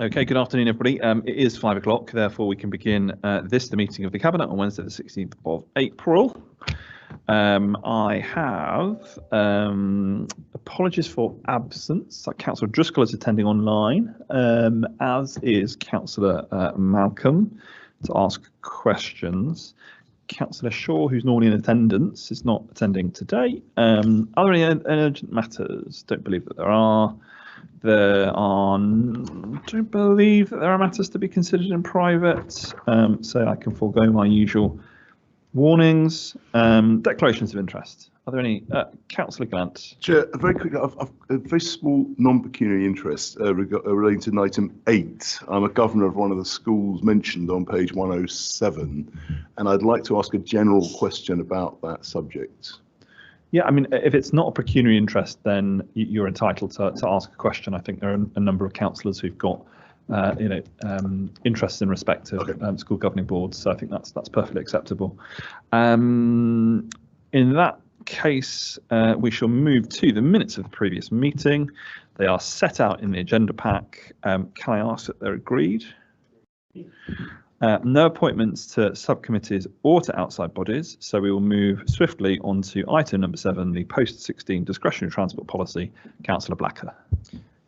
Okay, good afternoon, everybody. It is 5 o'clock, therefore we can begin the meeting of the Cabinet on Wednesday, the 16th of April. I have apologies for absence. Councillor Driscoll is attending online, as is Councillor Malcolm, to ask questions. Councillor Shaw, who's normally in attendance, is not attending today. Are there any urgent matters? Don't believe that there are. Don't believe that there are matters to be considered in private, so I can forego my usual warnings. Declarations of interest. Are there any? Councillor Grant. Chair, very quickly, I've a very small non-pecuniary interest relating to item 8. I'm a governor of one of the schools mentioned on page 107, and I'd like to ask a general question about that subject. Yeah, I mean, if it's not a pecuniary interest, then you're entitled to ask a question. I think there are a number of councillors who've got, interests in respect of school governing boards. So I think that's perfectly acceptable. In that case, we shall move to the minutes of the previous meeting. They are set out in the agenda pack. Can I ask that they're agreed? No appointments to subcommittees or to outside bodies, so we will move swiftly on to item number 7, the post-16 discretionary transport policy. Councillor Blacker.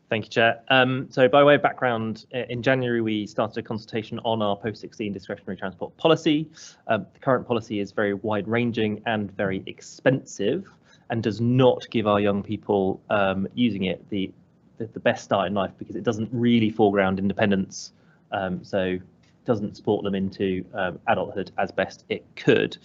Thank you, Chair. So by way of background, in January we started a consultation on our post-16 discretionary transport policy. The current policy is very wide-ranging and very expensive and does not give our young people using it the best start in life, because it doesn't really foreground independence. So doesn't support them into adulthood as best it could.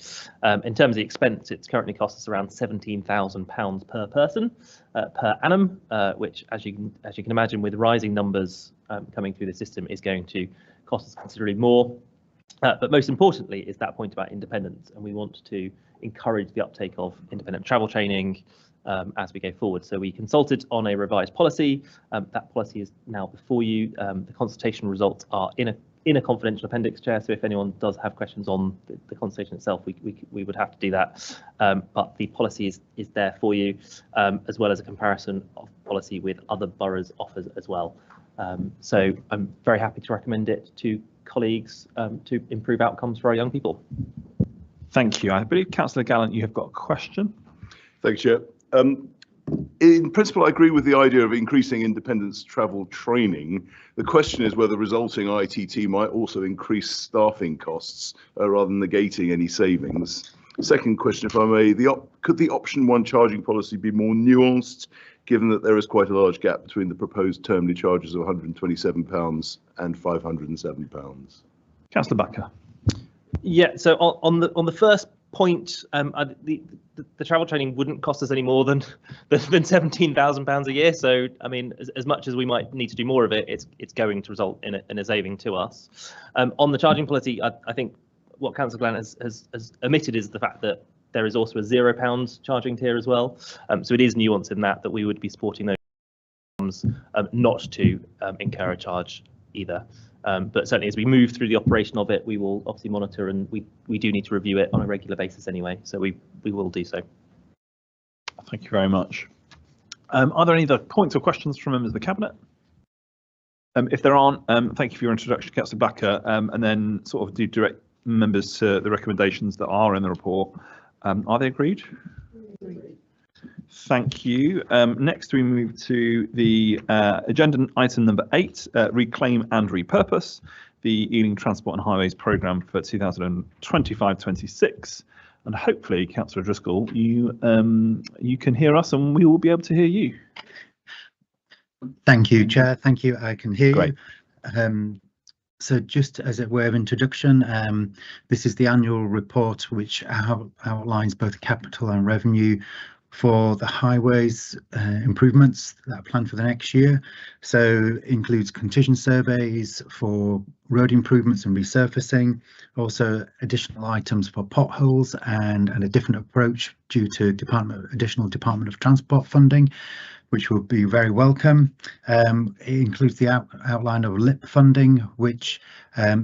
In terms of the expense, it's currently costs us around £17,000 per person per annum, which, as you can imagine, with rising numbers coming through the system, is going to cost us considerably more. But most importantly is that point about independence, and we want to encourage the uptake of independent travel training as we go forward. So we consulted on a revised policy. That policy is now before you. The consultation results are in a confidential appendix, Chair, so if anyone does have questions on the consultation itself, we would have to do that. But the policy is there for you, as well as a comparison of policy with other boroughs' offers as well. So I'm very happy to recommend it to colleagues to improve outcomes for our young people. Thank you. I believe, Councillor Gallant, you have got a question. Thanks, Chair. In principle, I agree with the idea of increasing independence travel training. The question is whether resulting ITT might also increase staffing costs rather than negating any savings. Second question, if I may, could the option 1 charging policy be more nuanced, given that there is quite a large gap between the proposed termly charges of £127 and £507? Councillor Backer. Yeah, so on the first point, the travel training wouldn't cost us any more than £17,000 a year. So I mean, as much as we might need to do more of it, it's going to result in a saving to us. On the charging policy, I think what Councillor Glenn has omitted is the fact that there is also a £0 charging tier as well. So it is nuance in that we would be supporting those not to incur a charge either. But certainly as we move through the operation of it, we will obviously monitor, and we do need to review it on a regular basis anyway, so we will do so. Thank you very much. Are there any other points or questions from members of the Cabinet? If there aren't, thank you for your introduction, Councillor Backer, and then sort of do direct members to the recommendations that are in the report. Are they agreed? Thank you. Next, we move to the agenda item number 8, Reclaim and Repurpose, the Ealing Transport and Highways Programme for 2025-26. And hopefully, Councillor Driscoll, you can hear us and we will be able to hear you. Thank you, Chair. Thank you. I can hear Great. you. So just as a way of introduction, this is the annual report which outlines both capital and revenue for the highways improvements that are planned for the next year. So includes condition surveys for road improvements and resurfacing, also additional items for potholes and a different approach due to additional Department of Transport funding. which will be very welcome. It includes the outline of LIP funding, which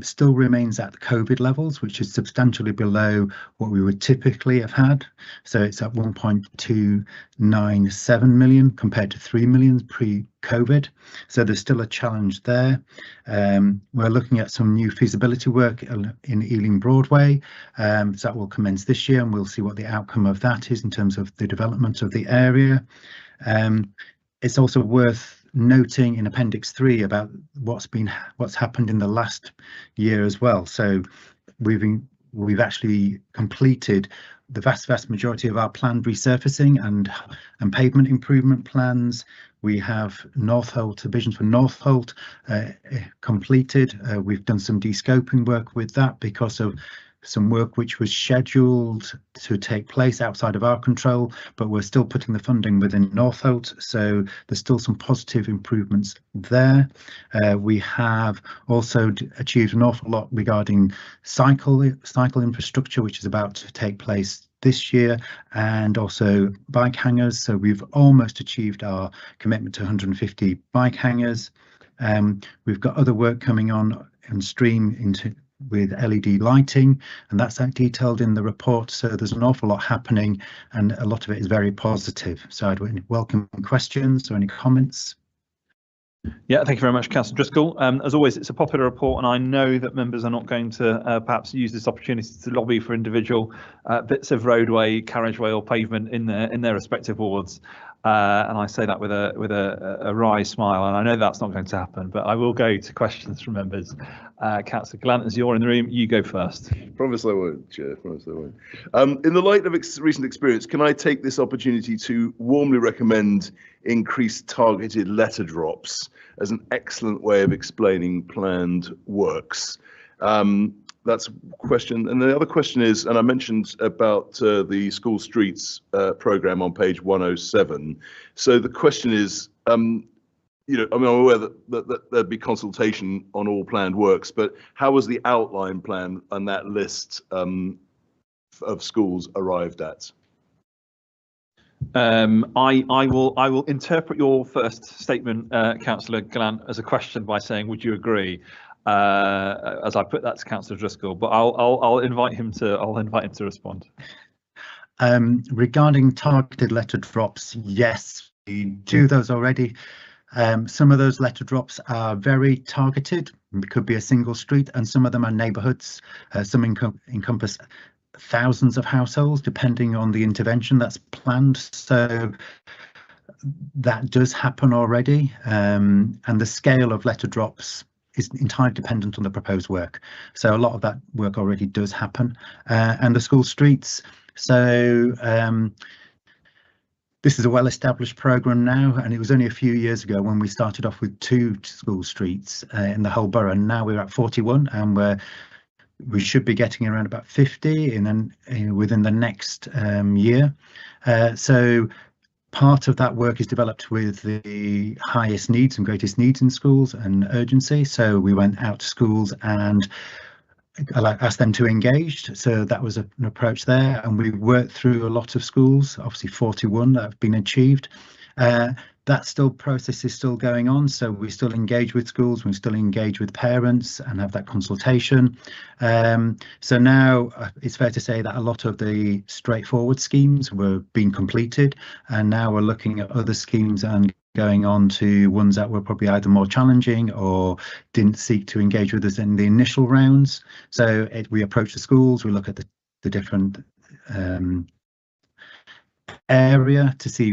still remains at the COVID levels, which is substantially below what we would typically have had. So it's at 1.297 million compared to 3 million pre-COVID. So there's still a challenge there. We're looking at some new feasibility work in Ealing Broadway. So that will commence this year, and we'll see what the outcome of that is in terms of the development of the area. It's also worth noting in Appendix 3 about what's happened in the last year as well. So we've actually completed the vast majority of our planned resurfacing and pavement improvement plans. We have Northolt, visions for Northolt completed. We've done some de-scoping work with that because of some work which was scheduled to take place outside of our control, but we're still putting the funding within Northolt, so there's still some positive improvements there. We have also achieved an awful lot regarding cycle infrastructure, which is about to take place this year, and also bike hangers. So we've almost achieved our commitment to 150 bike hangers. We've got other work coming on stream with LED lighting, and that's detailed in the report. So there's an awful lot happening, and a lot of it is very positive. So I'd welcome questions or any comments. Yeah, thank you very much, Councillor Driscoll. As always, it's a popular report, and I know that members are not going to perhaps use this opportunity to lobby for individual bits of roadway, carriageway, or pavement in their respective wards. And I say that with a wry smile, and I know that's not going to happen. But I will go to questions from members. Councillor Gallant, as you're in the room, you go first. Promise I won't, Chair. Promise I won't. In the light of recent experience, can I take this opportunity to warmly recommend increased targeted letter drops as an excellent way of explaining planned works? That's a question. And the other question is, and I mentioned about the School Streets programme on page 107. So the question is, I'm aware that there'd be consultation on all planned works, but how was the outline plan and that list of schools arrived at? I will interpret your first statement, Councillor Gallant, as a question by saying, would you agree? As I put that to Councillor Driscoll, but I'll invite him to respond. Regarding targeted letter drops, yes, we do those already. Some of those letter drops are very targeted. It could be a single street, and some of them are neighbourhoods. Some encompass thousands of households, depending on the intervention that's planned. So that does happen already, and the scale of letter drops is entirely dependent on the proposed work. So a lot of that work already does happen. And the school streets. So this is a well-established programme now, and it was only a few years ago when we started off with 2 school streets in the whole borough. And now we're at 41, and we should be getting around about 50 within the next year. So part of that work is developed with the highest needs and greatest needs in schools and urgency. So we went out to schools and asked them to engage. So that was an approach there. And we worked through a lot of schools, obviously 41 that have been achieved. That process is still going on. So we still engage with schools, we still engage with parents and have that consultation. So now it's fair to say that a lot of the straightforward schemes were being completed, and now we're looking at other schemes and going on to ones that were probably either more challenging or didn't seek to engage with us in the initial rounds. So we approach the schools, we look at the different area to see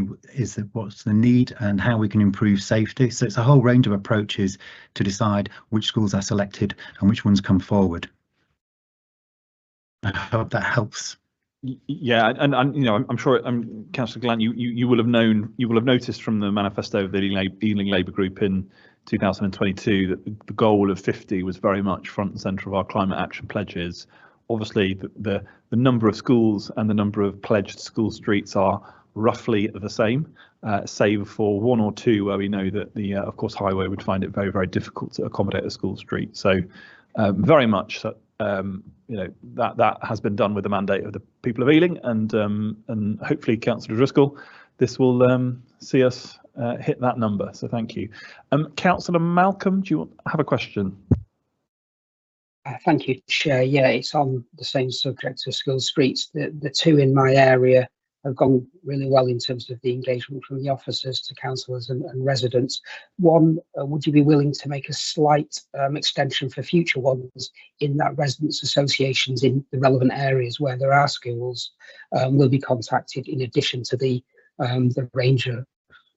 what's the need and how we can improve safety. So it's a whole range of approaches to decide which schools are selected and which ones come forward. I hope that helps. Yeah, and I'm sure, Councillor Gallant, you will have noticed from the manifesto of the Ealing Labour Group in 2022 that the goal of 50 was very much front and centre of our climate action pledges. Obviously, the number of schools and the number of pledged school streets are roughly the same, save for 1 or 2 where we know that the, of course, highway would find it very, very difficult to accommodate a school street. So very much, that has been done with the mandate of the people of Ealing, and hopefully, Councillor Driscoll, this will see us hit that number. So thank you. Councillor Malcolm, do you have a question? Thank you, Chair. Yeah, it's on the same subject as school streets. The two in my area have gone really well in terms of the engagement from the officers to councillors and residents. One, would you be willing to make a slight extension for future ones in that residents associations in the relevant areas where there are schools will be contacted in addition to the range of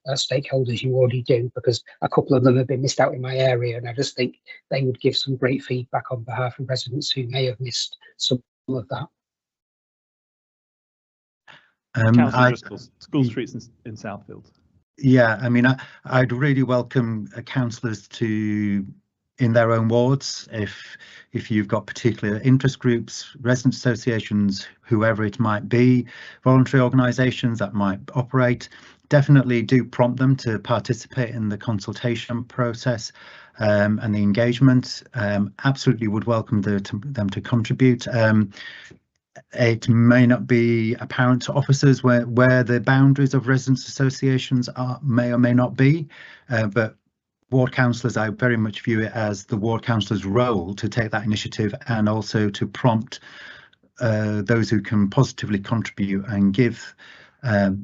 stakeholders you already do, because a couple of them have been missed out in my area, and I just think they would give some great feedback on behalf of residents who may have missed some of that. School streets in Southfield. Yeah, I mean, I'd really welcome councillors to, in their own wards, if you've got particular interest groups, resident associations, whoever it might be, voluntary organisations that might operate, definitely do prompt them to participate in the consultation process and the engagement. Absolutely would welcome them to contribute. It may not be apparent to officers where the boundaries of residents associations may or may not be, but ward councillors, I very much view it as the ward councillor's role to take that initiative and also to prompt those who can positively contribute and give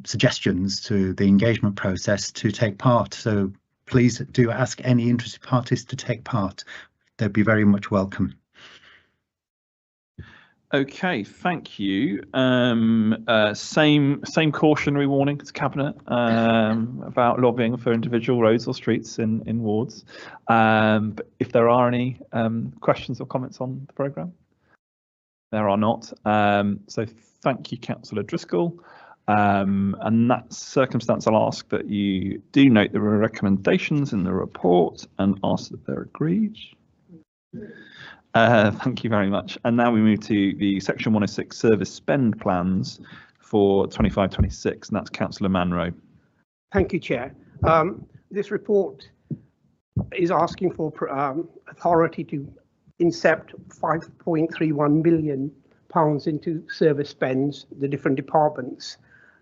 suggestions to the engagement process to take part. So please do ask any interested parties to take part. They'd be very much welcome. Okay, thank you. Same cautionary warning to Cabinet about lobbying for individual roads or streets in wards. But if there are any questions or comments on the programme, there are not. So thank you, Councillor Driscoll. In that circumstance, I'll ask that you do note the recommendations in the report and ask that they're agreed. Thank you very much. And now we move to the Section 106 service spend plans for 25-26, and that's Councillor Manro. Thank you, Chair. This report is asking for authority to incept £5.31 million into service spends, the different departments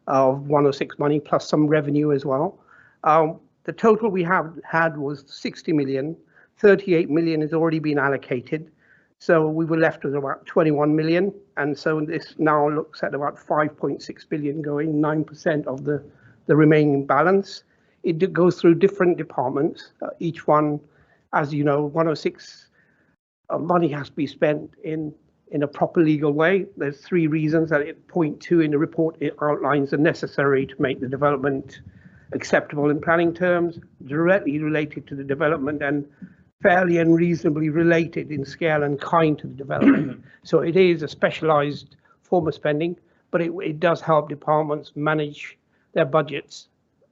of 106 money plus some revenue as well. The total we had was 60 million. 38 million has already been allocated. So we were left with about 21 million. And so this now looks at about 5.6 billion going, 9% of the remaining balance. It goes through different departments. Each one, as you know, 106 money has to be spent in a proper legal way. There's 3 reasons that it point to in the report. It outlines the necessary to make the development acceptable in planning terms, directly related to the development, and fairly and reasonably related in scale and kind to the development. So it is a specialised form of spending, but it does help departments manage their budgets,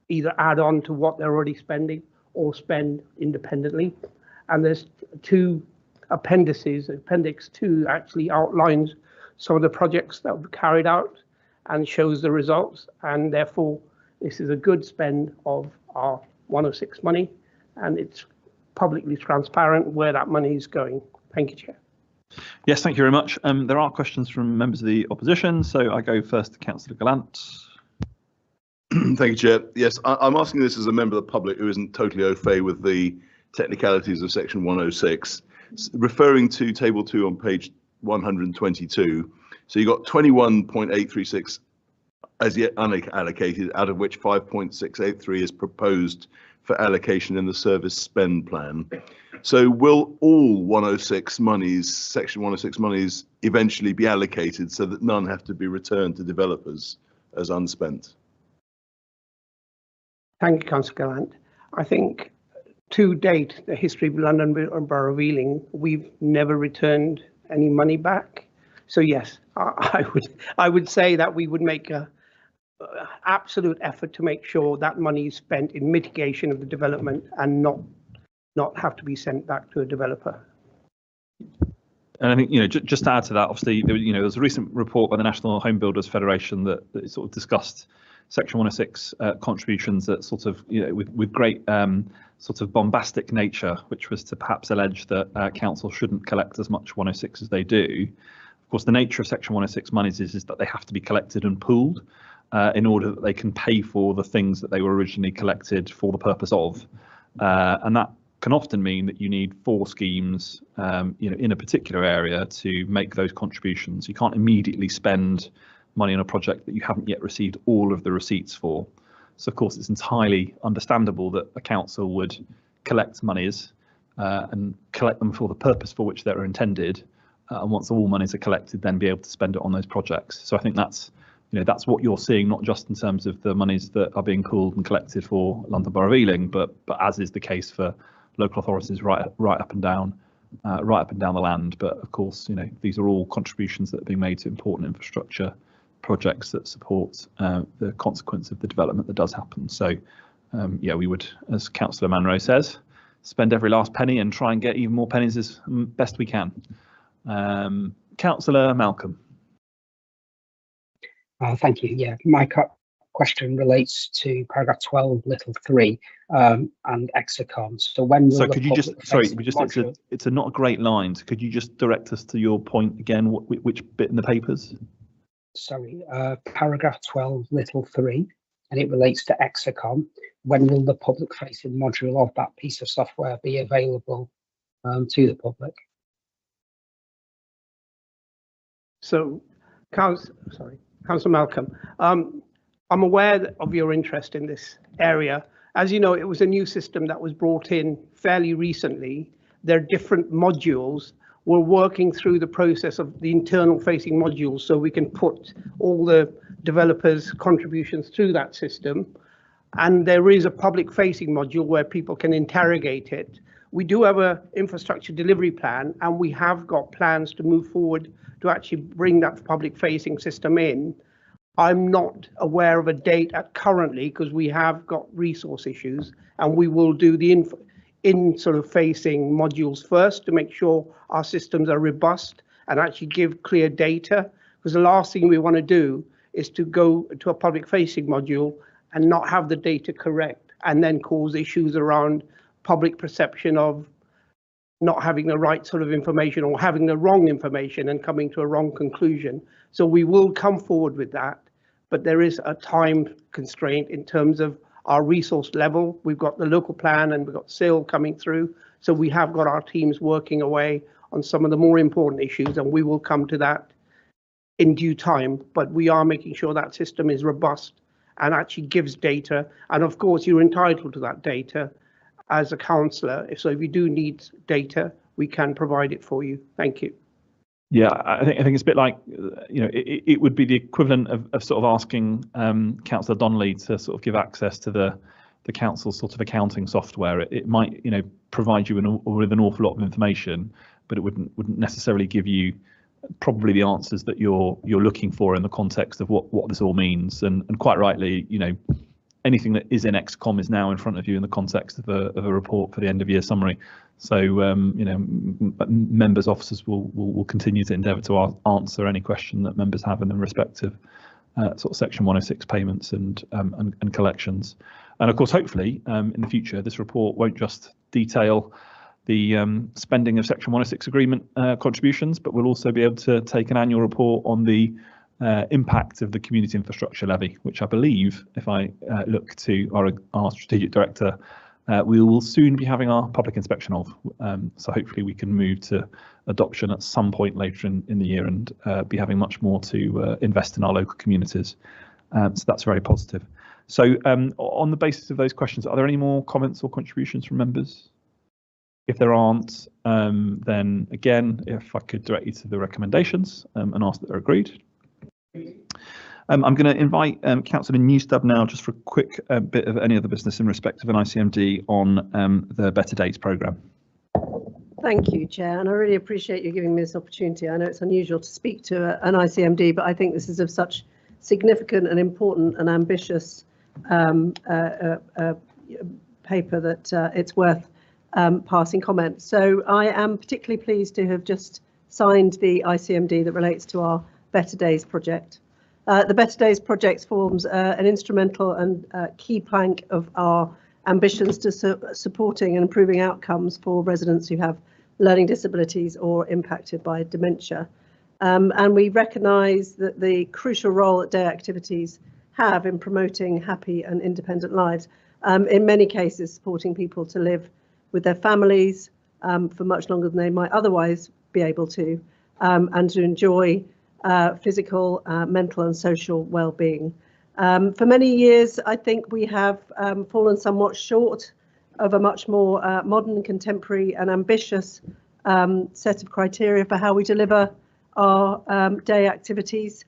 either add on to what they're already spending or spend independently. And there's 2 appendices. Appendix 2 actually outlines some of the projects that were carried out and shows the results, and therefore this is a good spend of our 106 money, and it's publicly transparent where that money is going. Thank you, Chair. Yes, thank you very much. There are questions from members of the opposition, so I go first to Councillor Gallant. Thank you, Chair. Yes, I'm asking this as a member of the public who isn't totally au fait with the technicalities of Section 106. Referring to Table 2 on page 122, so you got 21.836 as yet unallocated, out of which 5.683 is proposed for allocation in the service spend plan. So will all 106 monies, Section 106 monies, eventually be allocated so that none have to be returned to developers as unspent? Thank you, Councillor Gallant. I think to date, the history of London Borough of Ealing, we've never returned any money back. So yes, I would say that we would make a absolute effort to make sure that money is spent in mitigation of the development and not have to be sent back to a developer. And I think, just to add to that, obviously, there was a recent report by the National Home Builders Federation that sort of discussed Section 106 contributions that sort of, with great sort of bombastic nature, which was to perhaps allege that council shouldn't collect as much 106 as they do. Of course, the nature of Section 106 monies is that they have to be collected and pooled. in order that they can pay for the things that they were originally collected for the purpose of. And that can often mean that you need 4 schemes, in a particular area to make those contributions. You can't immediately spend money on a project that you haven't yet received all of the receipts for. So of course it's entirely understandable that a council would collect monies and collect them for the purpose for which they're intended, and once all monies are collected, then be able to spend it on those projects. So I think that's what you're seeing, not just in terms of the monies that are being pooled and collected for London Borough of Ealing, but as is the case for local authorities right up and down the land. But of course, these are all contributions that are being made to important infrastructure projects that support the consequence of the development that does happen. So we would, as Councillor Manro says, spend every last penny and try and get even more pennies as best we can. Councillor Malcolm. Thank you. Yeah, my question relates to paragraph 12, little 3, and Exacom. So when will could you just it's not a great line. So could you just direct us to your point again? Which bit in the papers? Sorry, paragraph 12, little 3, and it relates to Exacom. When will the public-facing module of that piece of software be available to the public? So, Councillor Malcolm, I'm aware of your interest in this area. As you know, it was a new system that was brought in fairly recently. There are different modules. We're working through the process of the internal facing modules so we can put all the developers' contributions through that system. And there is a public facing module where people can interrogate it. We do have an infrastructure delivery plan, and we have got plans to move forward to actually bring that public facing system in. I'm not aware of a date currently because we have got resource issues, and we will do the facing modules first to make sure our systems are robust and actually give clear data, because the last thing we want to do is to go to a public facing module and not have the data correct and then cause issues around public perception of not having the right sort of information or having the wrong information and coming to a wrong conclusion. So we will come forward with that, but there is a time constraint in terms of our resource level. We've got the local plan and we've got SIL coming through. So we have got our teams working away on some of the more important issues, and we will come to that in due time. But we are making sure that system is robust and actually gives data. And of course, you're entitled to that data as a councillor. So if you do need data, we can provide it for you. Thank you. Yeah, I think it's a bit like, it would be the equivalent of sort of asking Councillor Donnelly to sort of give access to the council's sort of accounting software. It might, provide you with an awful lot of information, but it wouldn't necessarily give you probably the answers that you're looking for in the context of what this all means. And quite rightly, anything that is in Excom is now in front of you in the context of a report for the end of year summary. So members' officers will continue to endeavour to answer any question that members have in the respective sort of Section 106 payments and collections. And of course, hopefully in the future, this report won't just detail the spending of Section 106 agreement contributions, but we'll also be able to take an annual report on the impact of the community infrastructure levy, which I believe, if I look to our strategic director, we will soon be having our public inspection of. So hopefully we can move to adoption at some point later in the year and be having much more to invest in our local communities. So that's very positive. So on the basis of those questions, are there any more comments or contributions from members? If there aren't, then again, if I could direct you to the recommendations and ask that they're agreed. I'm going to invite Councillor Newstab now just for a quick bit of any other business in respect of an ICMD on the Better Days programme. Thank you, Chair, and I really appreciate you giving me this opportunity. I know it's unusual to speak to an ICMD, but I think this is of such significant and important and ambitious paper that it's worth passing comment. So I am particularly pleased to have just signed the ICMD that relates to our Better Days project. The Better Days project forms an instrumental and key plank of our ambitions to supporting and improving outcomes for residents who have learning disabilities or impacted by dementia. And we recognise that the crucial role that day activities have in promoting happy and independent lives. In many cases, supporting people to live with their families for much longer than they might otherwise be able to, and to enjoy physical, mental and social well-being. For many years, I think we have fallen somewhat short of a much more modern, contemporary and ambitious set of criteria for how we deliver our day activities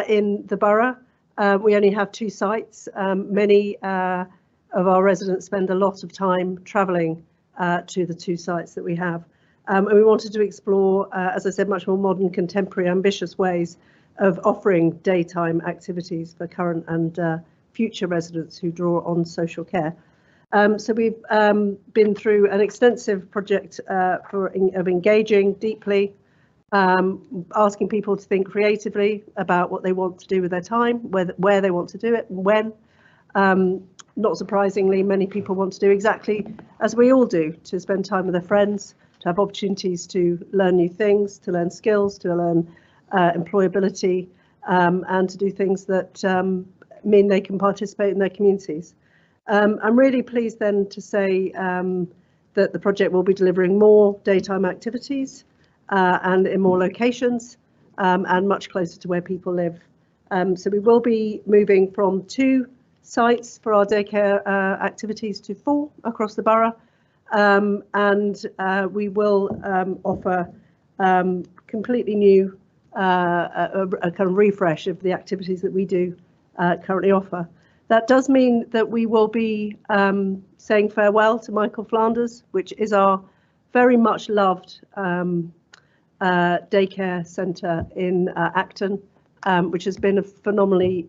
in the borough. We only have 2 sites. Many of our residents spend a lot of time travelling to the 2 sites that we have. And we wanted to explore, as I said, much more modern, contemporary, ambitious ways of offering daytime activities for current and future residents who draw on social care. So we've been through an extensive project of engaging deeply, asking people to think creatively about what they want to do with their time, where they want to do it, and when. Not surprisingly, many people want to do exactly as we all do, to spend time with their friends, to have opportunities to learn new things, to learn skills, to learn employability, and to do things that mean they can participate in their communities. I'm really pleased then to say that the project will be delivering more daytime activities and in more locations and much closer to where people live. So we will be moving from 2 sites for our daycare activities to 4 across the borough, and we will offer completely new a kind of refresh of the activities that we do currently offer. That does mean that we will be saying farewell to Michael Flanders, which is our very much loved daycare centre in Acton, which has been a phenomenally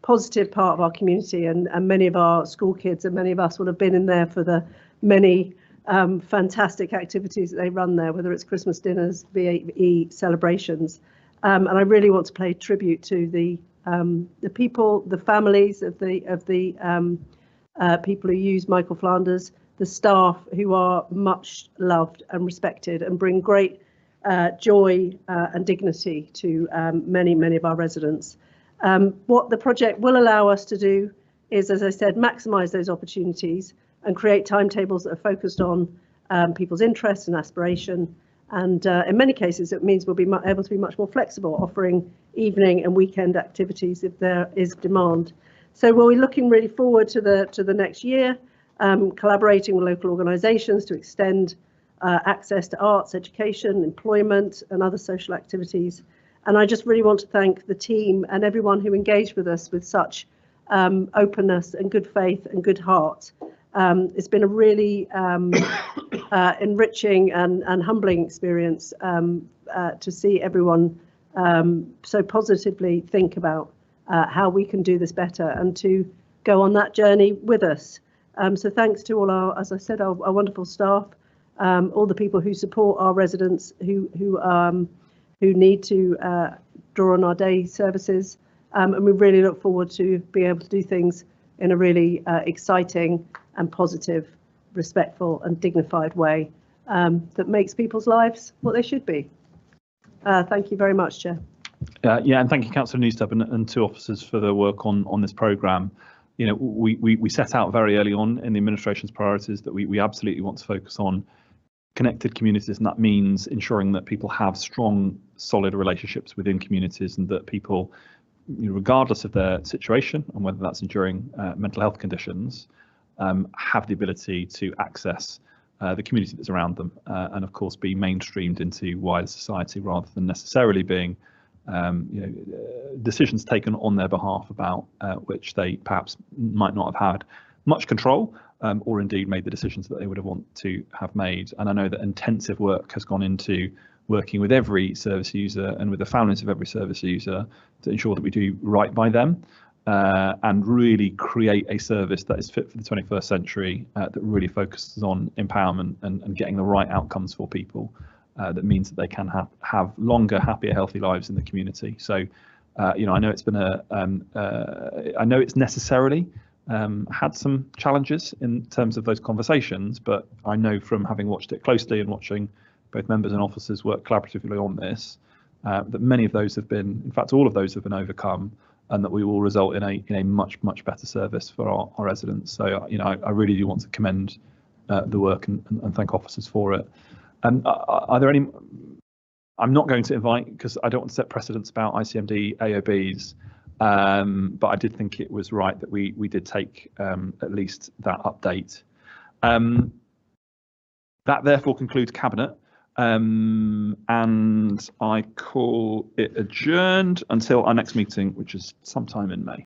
positive part of our community, and many of our school kids and many of us will have been in there for the many fantastic activities that they run there, whether it's Christmas dinners, VAE celebrations. And I really want to pay tribute to the people, the families of the people who use Michael Flanders, the staff who are much loved and respected and bring great joy and dignity to many of our residents. What the project will allow us to do is, as I said, maximise those opportunities and create timetables that are focused on people's interests and aspiration. And in many cases, it means we'll be able to be much more flexible, offering evening and weekend activities if there is demand. So we'll be looking really forward to the next year, collaborating with local organisations to extend access to arts, education, employment and other social activities. And I just really want to thank the team and everyone who engaged with us with such openness and good faith and good heart. It's been a really enriching and humbling experience to see everyone so positively think about how we can do this better and to go on that journey with us. So thanks to all our, as I said, our wonderful staff, all the people who support our residents who need to draw on our day services, and we really look forward to being able to do things in a really exciting and positive, respectful and dignified way that makes people's lives what they should be. Thank you very much, Chair. Yeah, and thank you, Councillor Newstep and 2 officers for their work on this programme. You know, we set out very early on in the administration's priorities that we absolutely want to focus on connected communities, and that means ensuring that people have strong, solid relationships within communities, and that people, regardless of their situation and whether that's enduring mental health conditions, have the ability to access the community that's around them, and of course be mainstreamed into wider society rather than necessarily being decisions taken on their behalf about which they perhaps might not have had much control, or indeed made the decisions that they would have wanted to have made. And I know that intensive work has gone into working with every service user and with the families of every service user to ensure that we do right by them and really create a service that is fit for the 21st century, that really focuses on empowerment and getting the right outcomes for people. That means that they can have longer, happier, healthy lives in the community. So, I know it's been I know it's necessarily had some challenges in terms of those conversations, but I know from having watched it closely and watching both members and officers work collaboratively on this, that many of those have been, in fact, all of those have been overcome and that we will result in a much better service for our residents. So I really do want to commend the work and thank officers for it. Are there any? I'm not going to invite, because I don't want to set precedents about ICMD AOBs, but I did think it was right that we did take at least that update. That therefore concludes Cabinet, and I call it adjourned until our next meeting, which is sometime in May.